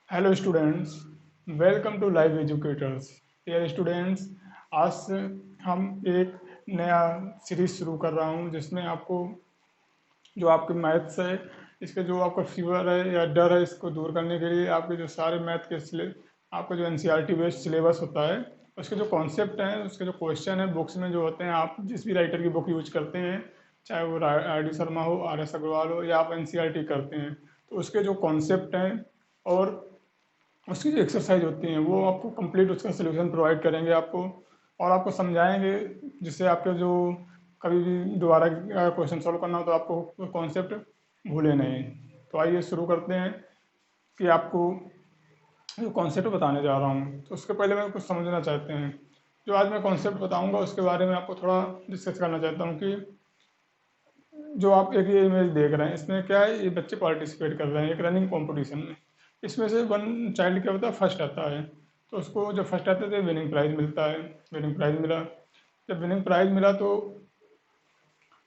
Hello students, welcome to live educators. Dear students, आज से हम एक नया सीरीज शुरू कर रहा हूँ जिसमें आपको जो आपके मैथ्स है, इसके जो आपका फीवर है या डर है, इसको दूर करने के लिए आपके जो सारे मैथ के आपका जो एनसीईआरटी बेस्ड सिलेबस होता है, उसके जो कॉन्सेप्ट हैं, उसके जो क्वेश्चन हैं बुक्स में जो होते हैं, आप जिस भी राइटर की बुक यूज करते हैं, चाहे वो आर डी शर्मा हो, आर एस अग्रवाल हो, या आप एनसीईआरटी करते हैं, तो उसके जो कॉन्सेप्ट हैं और उसकी जो एक्सरसाइज होती हैं वो आपको कंप्लीट उसका सोल्यूशन प्रोवाइड करेंगे आपको, और आपको समझाएंगे, जिससे आपके जो कभी भी दोबारा क्वेश्चन सॉल्व करना हो तो आपको कॉन्सेप्ट भूले नहीं। तो आइए शुरू करते हैं कि आपको जो कॉन्सेप्ट बताने जा रहा हूँ, तो उसके पहले मैं कुछ समझना चाहते हैं। जो आज मैं कॉन्सेप्ट बताऊँगा उसके बारे में आपको थोड़ा डिस्कस करना चाहता हूँ कि जो आप एक ये इमेज देख रहे हैं, इसमें क्या है, ये बच्चे पार्टिसिपेट कर रहे हैं एक रनिंग कंपटीशन में। इसमें से वन चाइल्ड क्या होता है, फर्स्ट आता है, तो उसको जब फर्स्ट आता है तो विनिंग प्राइज मिलता है। विनिंग प्राइज मिला, जब विनिंग प्राइज मिला तो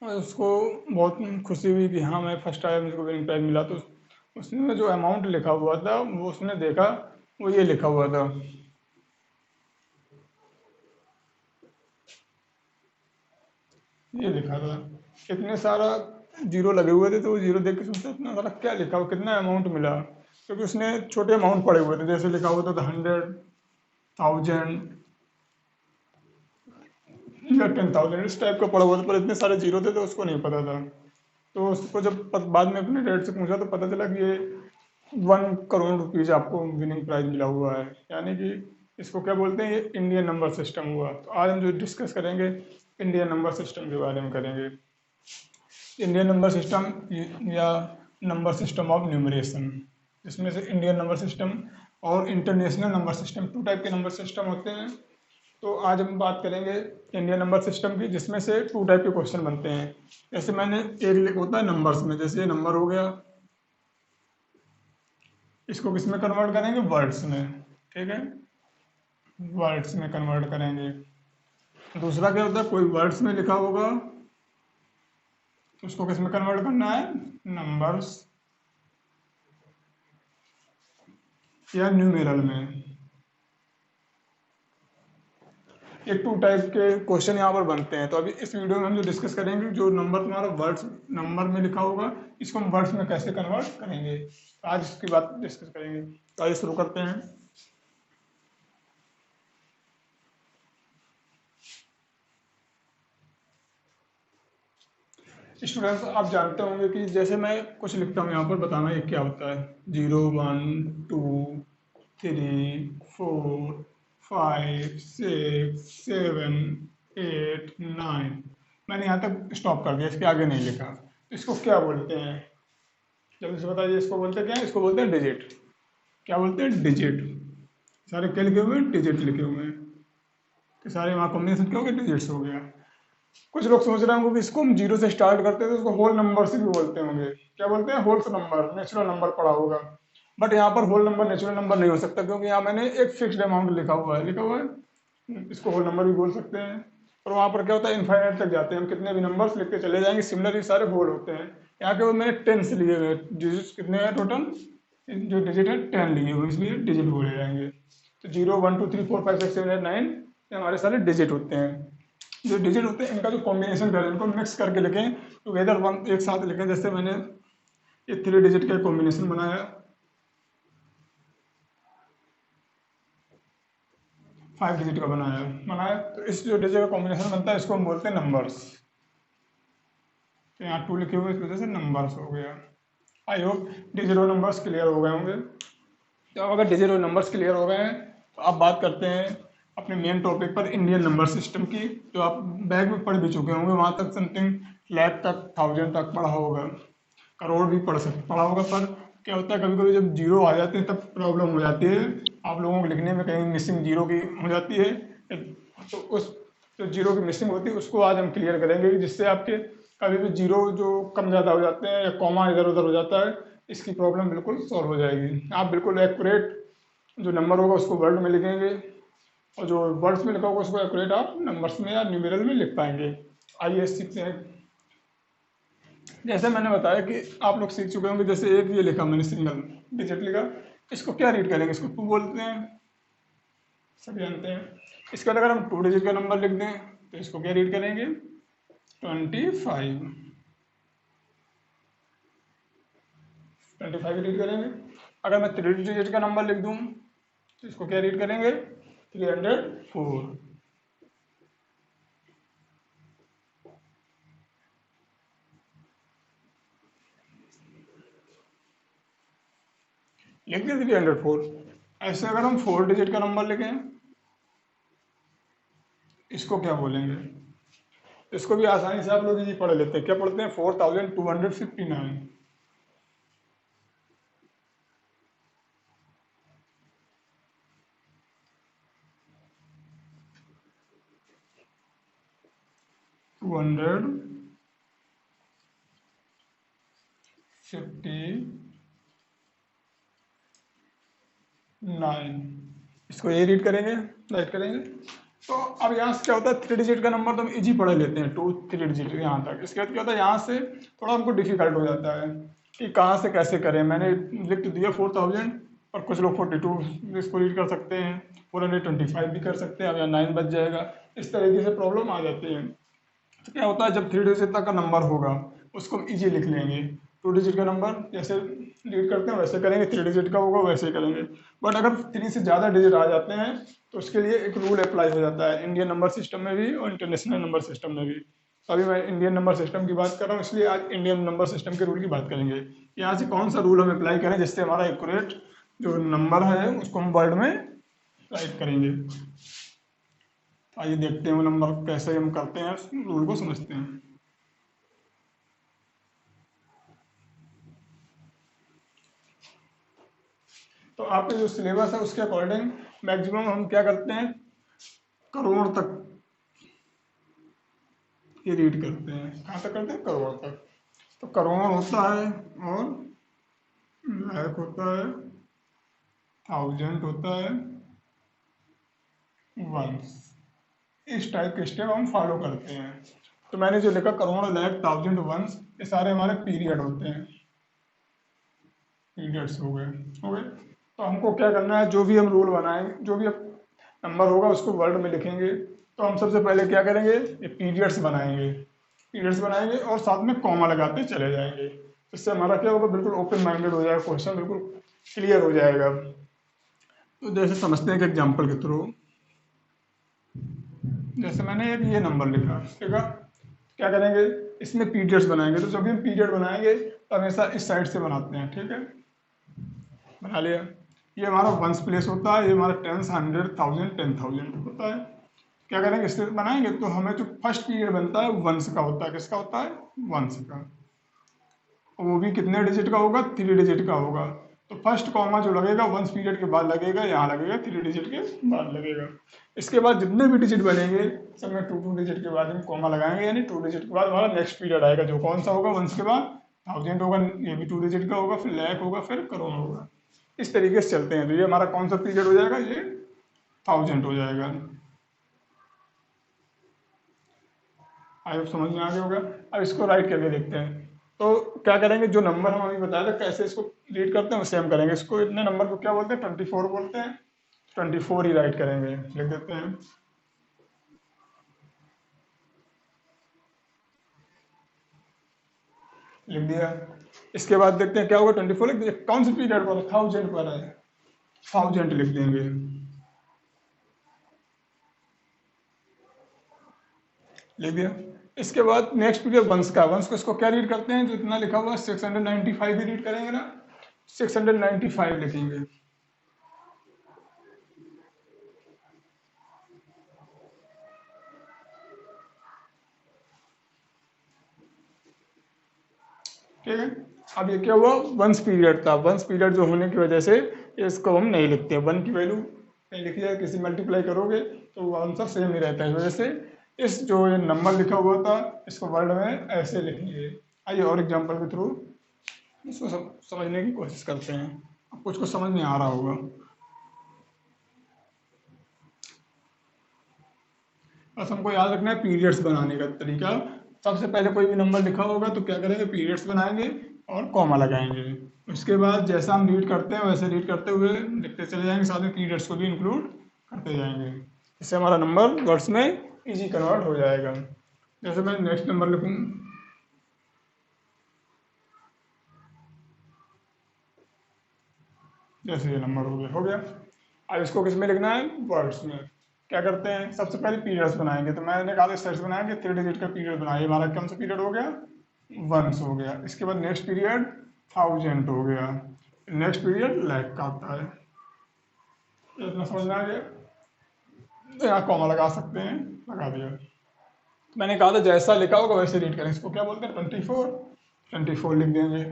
उसको बहुत खुशी हुई कि हाँ मैं फर्स्ट आया, मुझको विनिंग प्राइज मिला। तो उसमें जो अमाउंट लिखा हुआ था वो उसने देखा, वो ये लिखा हुआ था, ये लिखा था, इतने सारा जीरो लगे हुए थे। तो वो जीरो देख के सोचता इतना सारा क्या लिखा हुआ, कितना अमाउंट मिला, क्योंकि उसने छोटे अमाउंट पड़े हुए थे, जैसे लिखा हुआ था 100, 1000 या 10,000, इस टाइप का पड़ा हुआ था, पर इतने सारे जीरो थे तो उसको नहीं पता था। तो उसको जब बाद में अपने डैड से पूछा तो पता चला कि ये 1 करोड़ रुपीज आपको विनिंग प्राइज मिला हुआ है। यानी कि इसको क्या बोलते हैं, ये इंडियन नंबर सिस्टम हुआ। तो आज हम जो डिस्कस करेंगे, इंडियन नंबर सिस्टम के बारे में करेंगे। इंडियन नंबर सिस्टम या नंबर सिस्टम ऑफ न्यूमरेशन, जिसमें से इंडियन नंबर सिस्टम और international number system, two type के नंबर सिस्टम होते हैं। तो आज हम बात करेंगे इंडियन नंबर सिस्टम की, जिसमें से टू टाइप के क्वेश्चन बनते हैं। जैसे मैंने एक लिखा होता है नंबर्स में, जैसे ये नंबर हो गया, इसको किस में कन्वर्ट करेंगे, वर्ड्स में। ठीक है, वर्ड्स में कन्वर्ट करेंगे। दूसरा क्या होता है, कोई वर्ड्स में लिखा होगा तो उसको किस में कन्वर्ट करना है, नंबर्स या न्यूमेरल में। ये टू टाइप के क्वेश्चन यहाँ पर बनते हैं। तो अभी इस वीडियो में हम जो डिस्कस करेंगे, जो नंबर तुम्हारा वर्ड्स नंबर में लिखा होगा, इसको हम वर्ड्स में कैसे कन्वर्ट करेंगे, आज इसकी बात डिस्कस करेंगे। तो आइए शुरू करते हैं। स्टूडेंट्स, आप जानते होंगे कि जैसे मैं कुछ लिखता हूँ यहाँ पर, बताना ये क्या होता है। 0, 1, 2, 3, 4, 5, 6, 7, 8, 9, मैंने यहाँ तक स्टॉप कर दिया, इसके आगे नहीं लिखा। तो इसको क्या बोलते हैं, जल्दी से बताइए। इसको बोलते हैं क्या, इसको बोलते हैं डिजिट। क्या बोलते हैं, डिजिट। सारे क्या लिखे हुए हैं, डिजिट लिखे हुए हैं। तो सारे वहाँ कॉम्बिनेशन क्या हो गया, डिजिट्स हो गया। कुछ लोग सोच रहे होंगे कि इसको हम जीरो से स्टार्ट करते हैं तो इसको होल नंबर से भी बोलते होंगे। क्या बोलते हैं, होल्स नंबर, नेचुरल नंबर पड़ा होगा। बट यहाँ पर होल नंबर नेचुरल नंबर नहीं हो सकता, क्योंकि यहाँ मैंने एक फिक्स्ड अमाउंट लिखा हुआ है, इसको होल नंबर भी बोल सकते हैं। और वहाँ पर क्या होता है, इनफाइनाइट तक जाते हैं, हम कितने भी नंबर्स लिख के चले जाएंगे, सिमिलर सारे होल होते हैं। यहाँ के मैंने 10 से लिए हुए डिजिट, कितने हैं टोटल, जो डिजिट है 10 लिए हुए, इसलिए डिजिट बोले जाएंगे। तो 0, 1, 2, 3, 4, 5, 6, 7, 8, 9 ये हमारे सारे डिजिट होते हैं। जो डिजिट होते हैं इनका जो कॉम्बिनेशन करें, इनको मिक्स करके लिखें, टुगेदर वन, एक साथ लिखें। जैसे मैंने ये 3 डिजिट का कॉम्बिनेशन बनाया, 5 डिजिट का बनाया बनाया तो इस जो डिजिट का कॉम्बिनेशन बनता है, इसको हम बोलते हैं नंबर्स। तो यहाँ 2 लिखे हुए, इस वजह से नंबर्स हो गया। आई होप डिजिट और नंबर्स क्लियर हो गए होंगे। तो अब अगर डिजिट और नंबर्स क्लियर हो गए हैं, तो अब बात करते हैं अपने मेन टॉपिक पर, इंडियन नंबर सिस्टम की, जो आप बैग में पढ़ भी चुके होंगे। वहाँ तक समथिंग लाख तक, 1000 तक पढ़ा होगा, करोड़ भी पढ़ा होगा। पर क्या होता है, कभी कभी जब जीरो आ जाते हैं तब प्रॉब्लम हो जाती है आप लोगों को लिखने में, कहीं मिसिंग जीरो की हो जाती है। तो उस जो जीरो की मिसिंग होती है उसको आज हम क्लियर करेंगे, जिससे आपके कभी भी जीरो जो कम ज़्यादा हो जाते हैं या कॉमा इधर उधर हो जाता है, इसकी प्रॉब्लम बिल्कुल सॉल्व हो जाएगी। आप बिल्कुल एक्यूरेट जो नंबर होगा उसको वर्ड में लिखेंगे, और जो वर्ड्स में लिखा होगा उसको एक्यूरेट आप नंबर्स में या न्यूमेरल में लिख पाएंगे। आइए सीखते हैं। जैसे मैंने बताया कि आप लोग सीख चुके होंगे, जैसे एक ये लिखा मैंने, सिंगल डिजिट लिखा, इसको क्या रीड करेंगे, इसको 2 बोलते हैं, सब जानते हैं। इसके बाद अगर हम 2 डिजिट का नंबर लिख दें तो इसको क्या रीड करेंगे, 25, 25 रीड करेंगे। अगर मैं 3 डिजिट का नंबर लिख दूं तो इसको क्या रीड करेंगे, 304। लिख दिया 304। ऐसे अगर हम 4 डिजिट का नंबर लिखें इसको क्या बोलेंगे, इसको भी आसानी से आप लोग ये पढ़ लेते हैं। क्या पढ़ते हैं, 4259। 259, इसको ये रीड करेंगे, राइट करेंगे। तो अब यहाँ से क्या होता है, 3 डिजिट का नंबर तो हम इजी पढ़ लेते हैं, 2-3 डिजिट यहाँ तक। इसके बाद क्या होता है, यहाँ से थोड़ा हमको डिफिकल्ट हो जाता है कि कहाँ से कैसे करें। मैंने लिख तो दिया 4000, और कुछ लोग 42 इसको रीड कर सकते हैं, 425 भी कर सकते हैं, अब यहाँ 9 बच जाएगा। इस तरीके से प्रॉब्लम आ जाती है। तो क्या होता है, जब 3 डिजिट तक का नंबर होगा उसको हम ईजी लिख लेंगे। 2 डिजिट का नंबर जैसे रीड करते हैं वैसे करेंगे, 3 डिजिट का होगा वैसे ही करेंगे। बट अगर 3 से ज़्यादा डिजिट आ जाते हैं तो उसके लिए एक रूल अप्लाई हो जाता है, इंडियन नंबर सिस्टम में भी और इंटरनेशनल नंबर सिस्टम में भी। तो अभी मैं इंडियन नंबर सिस्टम की बात कर रहा हूँ, इसलिए आज इंडियन नंबर सिस्टम के रूल की बात करेंगे। यहाँ से कौन सा रूल हम अप्लाई करें जिससे हमारा एक्यूरेट जो नंबर है उसको हम वर्ड में राइट करेंगे। आइए देखते हैं वो नंबर कैसे हम करते हैं, रूल को समझते हैं। तो आपके जो सिलेबस है उसके अकॉर्डिंग मैक्सिमम हम क्या करते हैं, करोड़ तक ये रीड करते हैं। कहाँ तक करते हैं, करोड़ तक। तो करोड़ होता है, और लाख होता है, 1000 होता है, वंस। इस टाइप के स्टेप हम फॉलो करते हैं। तो मैंने जो लिखा करोड़, लाख, 1000, वंस, ये सारे हमारे पीरियड होते हैं, पीरियड्स हो गए, हो गए। तो हमको क्या करना है, जो भी हम रूल बनाएंगे, जो भी नंबर होगा उसको वर्ड में लिखेंगे। तो हम सबसे पहले क्या करेंगे, ये पीरियड्स बनाएंगे, पीरियड्स बनाएंगे और साथ में कॉमा लगाते चले जाएंगे। इससे हमारा क्या होगा, बिल्कुल ओपन माइंडेड हो जाएगा, क्वेश्चन बिल्कुल क्लियर हो जाएगा। तो जैसे समझते हैं कि एग्जाम्पल के थ्रू, जैसे मैंने एक ये नंबर लिखा, ठीक है, क्या करेंगे, इसमें पीरियड्स बनाएंगे। तो जब भी हम पीरियड बनाएंगे तो हमेशा इस साइड से बनाते हैं, ठीक है, बना लिया। ये हमारा वंस प्लेस होता है, ये हमारा टेंस, 100, 1000, 10,000 होता है। क्या करेंगे, इससे बनाएंगे तो हमें जो फर्स्ट पीरियड बनता है वंस का होता है। किसका होता है, वंस का। वो भी कितने डिजिट का होगा, 3 डिजिट का होगा। तो फर्स्ट कॉमा जो लगेगा वंस पीरियड के बाद लगेगा, यहाँ लगेगा 3 डिजिट के बाद लगेगा। इसके बाद जितने भी डिजिट बनेंगे सब में 2-2 डिजिट के बाद हम कॉमा लगाएंगे, यानी 2 डिजिट के बाद हमारा नेक्स्ट पीरियड आएगा जो कौन सा होगा, वंस के बाद 1000 होगा, ये भी 2 डिजिट का होगा, फिर लाख होगा, फिर करोड़ होगा। इस तरीके से चलते हैं। तो ये हमारा कौन सा पीरियड हो जाएगा, ये 1000 हो जाएगा। आई होप समझ में आ गया होगा। अब इसको राइट करके देखते हैं। तो क्या करेंगे, जो नंबर हम अभी बताया था कैसे इसको रीड करते हैं वैसे हम करेंगे। इसको इतने नंबर को क्या बोलते हैं, 24 बोलते हैं। 24 ही राइट करेंगे, लिख देते हैं। लिख दिया। इसके बाद देखते हैं क्या होगा, 24 लिख दिया। कौन से पीरियड पर, 1000 पर है, 1000 लिख देंगे, लिख दिया। इसके बाद नेक्स्ट पीरियड वंश का, वंश को इसको क्या रीड करते हैं, जो इतना लिखा हुआ है 695 ही रीड करेंगे ना, 695 लिखेंगे। ठीक है। अब ये क्या हुआ, वंस पीरियड था। वंस पीरियड जो होने की वजह से इसको हम नहीं लिखते, वन की वैल्यू नहीं लिखी जाए, किसी मल्टीप्लाई करोगे तो वो आंसर सेम ही रहता है। इस वजह से इस जो ये नंबर लिखा हुआ था इसको वर्ड में ऐसे लिखेंगे। आइए और एग्जांपल के थ्रू इसको समझने की कोशिश करते हैं। अब कुछ को समझ में आ रहा होगा। बस हमको याद रखना है पीरियड्स बनाने का तरीका। सबसे पहले कोई भी नंबर लिखा होगा तो क्या करेंगे, पीरियड्स बनाएंगे। और कॉमा लगाएंगे। उसके बाद जैसा हम रीड करते हैं वैसे रीड करते हुए लिखते चले जाएंगे, साथ में पीरियड्स को भी इंक्लूड करते जाएंगे। इससे हमारा नंबर वर्ड्स में इजी कन्वर्ट हो जाएगा। जैसे मैं नेक्स्ट नंबर लिखूँ, जैसे ये नंबर हो गया। अब इसको किस में लिखना है, वर्ड्स में। क्या करते हैं, सबसे पहले पीरियड्स बनाएंगे। तो मैंने कहा था सर्च बनाएंगे, 3 डिजिट का पीरियड बनाइए। हमारा कौन सा पीरियड हो गया, 1 हो गया। इसके बाद नेक्स्ट पीरियड 1000 हो गया। नेक्स्ट पीरियड लाख का आता है। इतना समझ में आ गया। तो यहाँ कॉमा लगा सकते हैं, लगा दिया। तो मैंने कहा था जैसा लिखा होगा वैसे रीड करें। इसको क्या बोलते हैं, 24 लिख देंगे।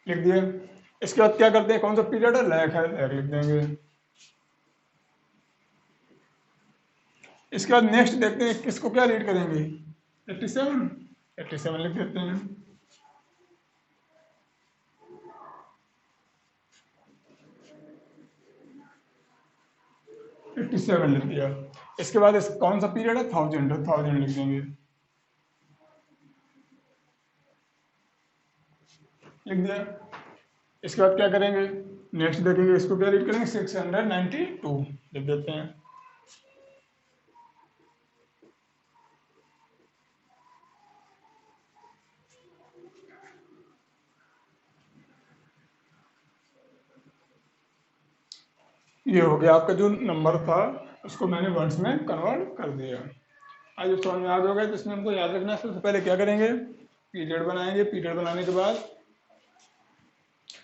लिख दिए। इसके बाद क्या करते हैं, कौन सा पीरियड है, लैक है, लैक लिख देंगे। इसके बाद नेक्स्ट देखते हैं किसको क्या रीड करेंगे, 87 लिख देते हैं। एट्टी सेवन लिख दिया। इसके बाद कौन सा पीरियड है, 1000 लिख देंगे। लिख दिया। इसके बाद क्या करेंगे, नेक्स्ट देखेंगे, इसको क्या रीड करेंगे, 692 लिख देते हैं। ये हो गया आपका जो नंबर था, उसको मैंने वर्ड्स में कन्वर्ट कर दिया। आज जब समझ में आ जाएगा तो इसमें हमको याद रखना है, सबसे पहले क्या करेंगे, पीरियड बनाएंगे। पीरियड बनाने के बाद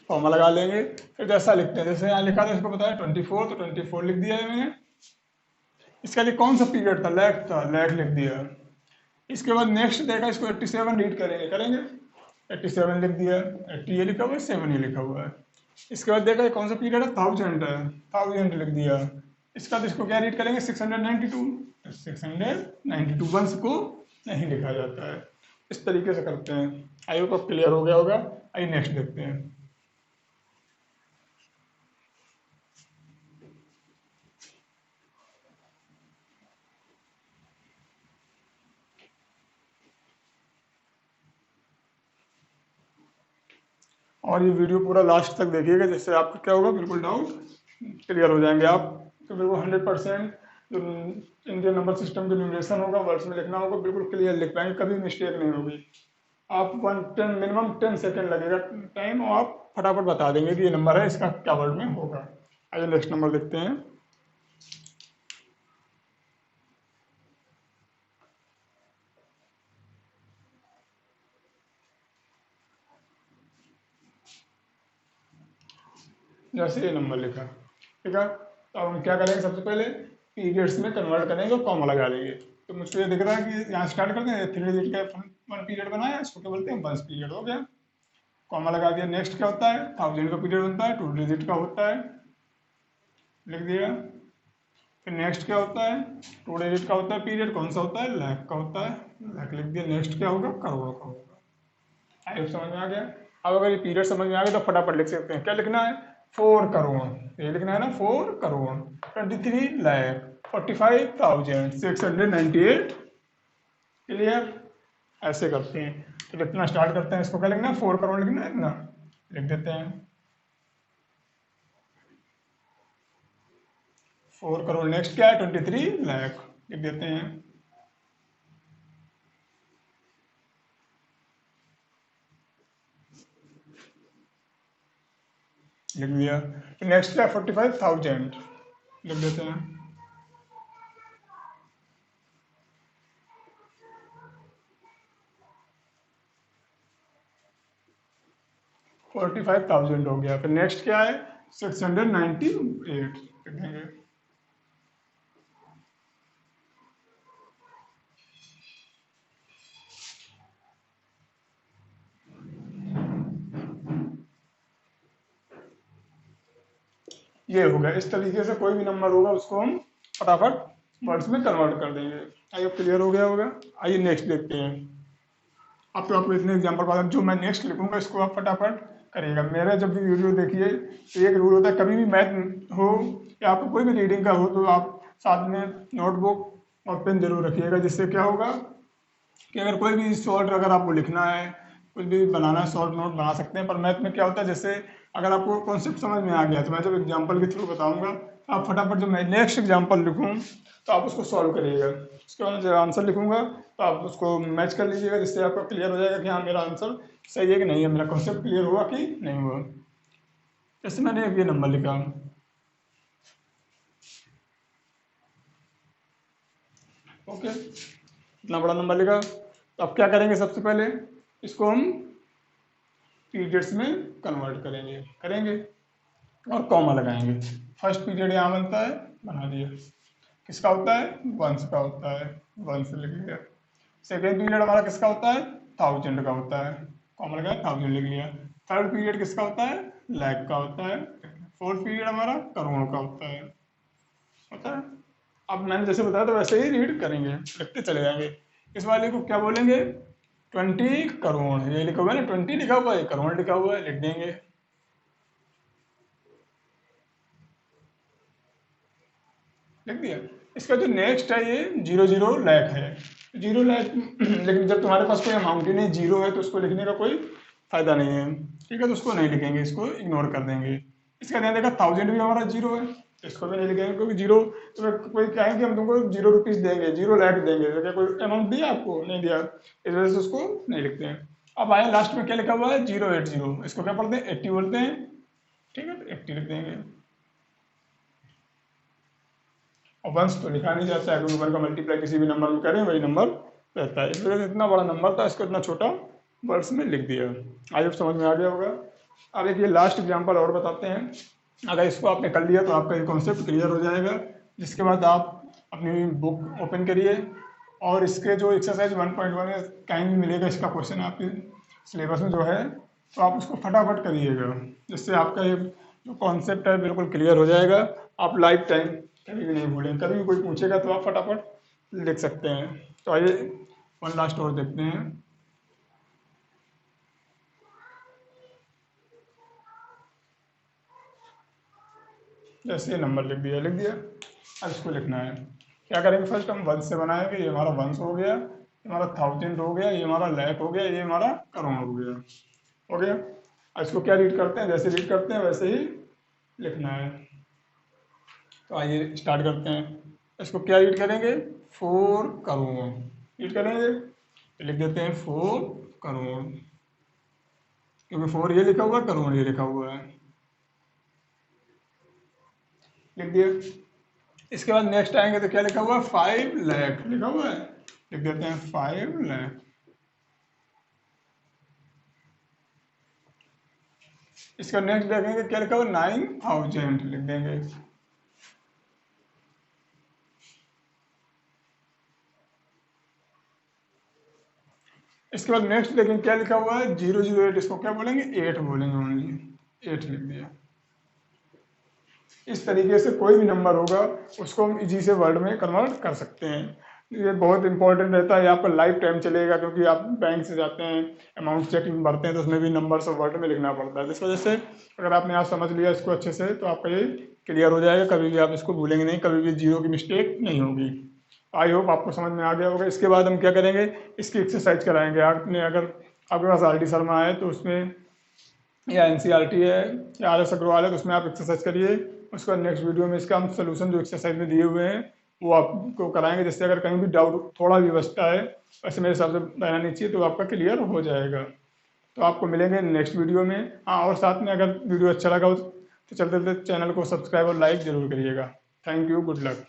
कॉमा लगा लेंगे। फिर जैसा लिखते हैं, जैसे यहाँ लिखा था इसको बताया 24, तो 24 लिख दिया है मैंने। इसका लिए कौन सा पीरियड था, लैक था, लैक लिख दिया। इसके बाद नेक्स्ट देखा, इसको 87 रीड करेंगे 87 लिख दिया। 80 ये लिखा हुआ है, 7 ये लिखा हुआ है। इसके बाद देखा कौन सा पीरियड है, 1000 है, 1000 लिख दिया। इसका बाद इसको क्या रीड करेंगे, 692। 692 वंश को नहीं लिखा जाता है। इस तरीके से करते हैं। आई होप अब क्लियर हो गया होगा। आइए नेक्स्ट देखते हैं। और ये वीडियो पूरा लास्ट तक देखिएगा, जिससे आपका क्या होगा, बिल्कुल डाउट क्लियर हो जाएंगे आप। तो बिल्कुल 100% जो इंडियन नंबर सिस्टम जो न्यूमरेशन होगा, वर्ड्स में लिखना होगा, बिल्कुल क्लियर लिख पाएंगे, कभी मिस्टेक नहीं होगी। आप मिनिमम 10 सेकेंड लगेगा टाइम, और आप फटाफट बता देंगे कि ये नंबर है, इसका क्या वर्ड में होगा। आइए नेक्स्ट नंबर देखते हैं। जैसे ये नंबर लिखा, ठीक है। तो अब हम क्या करेंगे, सबसे पहले पीरियड्स में कन्वर्ट करेंगे और कॉमा लगा लेंगे। तो मुझको ये दिख रहा है कि यहाँ स्टार्ट करते हैं, 3 डिजिट का 1 पीरियड बनाया, इसको क्या बोलते हैं, 1 पीरियड हो गया। कॉमा लगा दिया। नेक्स्ट क्या होता है, 1000 का पीरियड बनता है, 2 डिजिट का होता है, लिख दिया। फिर नेक्स्ट क्या होता है, 2 डिजिट का होता है पीरियड, कौन सा होता है, लाख का होता है, लाख लिख दिया। नेक्स्ट क्या होगा, करोड़ का होगा। आई समझ में आ गया। अब अगर ये पीरियड समझ में आ गया तो फटाफट लिख सकते हैं। क्या लिखना है, 4 करोड़, ये लिखना है ना, 4 करोड़ 23 लाख 45,698। क्लियर। ऐसे करते हैं। तो लिखना स्टार्ट करते हैं। इसको क्या लिखना है, 4 करोड़ लिखना है, इतना लिख देते हैं। 4 करोड़। नेक्स्ट क्या है, 23 लाख लिख देते हैं। लिख दिया। नेक्स्ट क्या है, 45,000 लिख देते हैं। $45,000 हो गया। फिर नेक्स्ट क्या है, 698 लिख देंगे। ये हो गया। इस तरीके से कोई भी नंबर होगा उसको हम फटाफट वर्ड्स में कन्वर्ट कर देंगे। आइए क्लियर हो गया होगा। आइए नेक्स्ट देखते हैं। अब तो आपको इतने एग्जाम्पल बता, जो मैं नेक्स्ट लिखूंगा इसको आप फटाफट करिएगा। मेरा जब भी वीडियो देखिए तो एक रूल होता है, कभी भी मैथ हो या आपको कोई भी रीडिंग का हो तो आप साथ में नोटबुक और पेन जरूर रखिएगा, जिससे क्या होगा कि अगर कोई भी शॉर्ट अगर आपको लिखना है, कुछ भी बनाना है, शॉर्ट नोट बना सकते हैं। पर मैथ में क्या होता है, जैसे अगर आपको कॉन्सेप्ट समझ में आ गया तो मैं जब एग्जांपल के थ्रू बताऊंगा तो आप फटाफट जब मैं नेक्स्ट एग्जांपल लिखूं तो आप उसको सॉल्व करिएगा। उसके बाद जब आंसर लिखूंगा तो आप उसको मैच कर लीजिएगा, जिससे आपको क्लियर हो जाएगा कि हाँ मेरा आंसर सही है कि नहीं है, मेरा कॉन्सेप्ट क्लियर हुआ कि नहीं हुआ। जैसे मैंने ये नंबर लिखा, ओके, इतना बड़ा नंबर लिखा, तो अब क्या करेंगे, सबसे पहले इसको हम पीरियड्स में कन्वर्ट करेंगे करेंगे और कॉमा लगाएंगे। फर्स्ट पीरियड यहाँ बनता है, बना दिया, किसका होता है, वंश का होता है, वंश लिख लिया। सेकेंड पीरियड हमारा किसका होता है, थाउजेंड का होता है, कॉमा लगाया, थाउजेंड लिख लिया। थर्ड पीरियड किसका होता है, लाख का होता है। फोर्थ पीरियड हमारा करोड़ का होता है। अब मैंने जैसे बताया तो वैसे ही रीड करेंगे, लिखते चले जाएंगे। इस वाले को क्या बोलेंगे, 20 करोड़, ये लिखा हुआ है ना, 20 लिखा हुआ है, करोड़ लिखा हुआ है, लिख देंगे। लिख दिया। इसका जो नेक्स्ट है ये 0 0 लाख है, 0 लाख लेकिन जब तुम्हारे पास कोई अमाउंट ही नहीं, जीरो है, तो उसको लिखने का कोई फायदा नहीं है, ठीक है, तो उसको नहीं लिखेंगे, इसको इग्नोर कर देंगे। इसका ध्यान देगा, थाउजेंड भी हमारा जीरो है, तो इसको भी नहीं लिखेंगे, क्योंकि जीरो तो कोई कहेंगे हम तुमको 0 रुपीज देंगे, 0 लाख देंगे, तो क्या कोई अमाउंट दिया आपको, नहीं दिया, इस वजह से उसको नहीं लिखते हैं। अब आया लास्ट में क्या लिखा हुआ है, 080, इसको क्या पढ़ते हैं, 80 बोलते हैं, ठीक है, तो 80 लिख देंगे। और वंश तो लिखा नहीं जाता है, क्योंकि वन का मल्टीप्लाई किसी भी नंबर में करें वही नंबर रहता है, इस वजह से इतना बड़ा नंबर था, इसको इतना छोटा वर्ड्स में लिख दिया। आई होप समझ में आ गया होगा। अब एक ये लास्ट एग्जांपल और बताते हैं, अगर इसको आपने कर लिया तो आपका ये कॉन्सेप्ट क्लियर हो जाएगा। जिसके बाद आप अपनी बुक ओपन करिए और इसके जो एक्सरसाइज 1.1 में कहीं भी मिलेगा इसका क्वेश्चन आपके सिलेबस में जो है, तो आप उसको फटाफट करिएगा, जिससे आपका ये जो कॉन्सेप्ट है बिल्कुल क्लियर हो जाएगा। आप लाइफ टाइम कभी भी नहीं भूलें, कभी भी कोई पूछेगा तो आप फटाफट लिख सकते हैं। तो आइए वन लास्ट और देखते हैं। जैसे ये नंबर लिख दिया। अब इसको लिखना है, क्या करेंगे, फर्स्ट हम वंश से बनाएंगे, ये हमारा वंश हो गया, ये हमारा थाउजेंड हो गया, ये हमारा लाख हो गया, ये हमारा करोड़ हो गया, हो गया। अब इसको क्या रीड करते हैं, जैसे रीड करते हैं वैसे ही लिखना है। तो आइए स्टार्ट करते हैं। इसको क्या रीड करेंगे, 4 करोड़ रीड करेंगे, तो लिख देते हैं 4 करोड़, क्योंकि 4 ये लिखा हुआ है, करोड़ ये लिखा हुआ है, लिख दिया। इसके बाद नेक्स्ट आएंगे तो क्या लिखा हुआ है, 5 लाख लिखा हुआ है, लिख देते हैं 5 लाख। इसका नेक्स्ट देखेंगे क्या लिखा हुआ, 9,000 लिख देंगे। इसके बाद नेक्स्ट देखेंगे क्या लिखा हुआ है, 008, इसको क्या बोलेंगे, 8 बोलेंगे, ओनली 8 लिख दिया। इस तरीके से कोई भी नंबर होगा उसको हम इजी से वर्ड में कन्वर्ट कर सकते हैं। ये बहुत इंपॉर्टेंट रहता है, आपका लाइफ टाइम चलेगा, क्योंकि आप बैंक से जाते हैं, अमाउंट चेक भरते हैं, तो उसमें भी नंबर सब वर्ड में लिखना पड़ता है। इस वजह से अगर आपने आज समझ लिया इसको अच्छे से तो आपका ये क्लियर हो जाएगा, कभी भी आप इसको भूलेंगे नहीं, कभी भी जीरो की मिस्टेक नहीं होगी। आई होप आपको समझ में आ गया होगा। इसके बाद हम क्या करेंगे, इसकी एक्सरसाइज कराएंगे। आपने अगर आपके पास आर डी शर्मा है तो उसमें, या NCERT है या RS अग्रवाल है, तो उसमें आप एक्सरसाइज करिए। उसका नेक्स्ट वीडियो में इसका हम सोल्यूशन जो एक्सरसाइज में दिए हुए हैं वो आपको कराएंगे, जिससे अगर कहीं भी डाउट थोड़ा भी बचता है, वैसे मेरे हिसाब से रहना नहीं चाहिए, तो आपका क्लियर हो जाएगा। तो आपको मिलेंगे नेक्स्ट वीडियो में। हाँ, और साथ में अगर वीडियो अच्छा लगा हो तो चलते चलते चैनल को सब्सक्राइब और लाइक जरूर करिएगा। Thank you, good luck.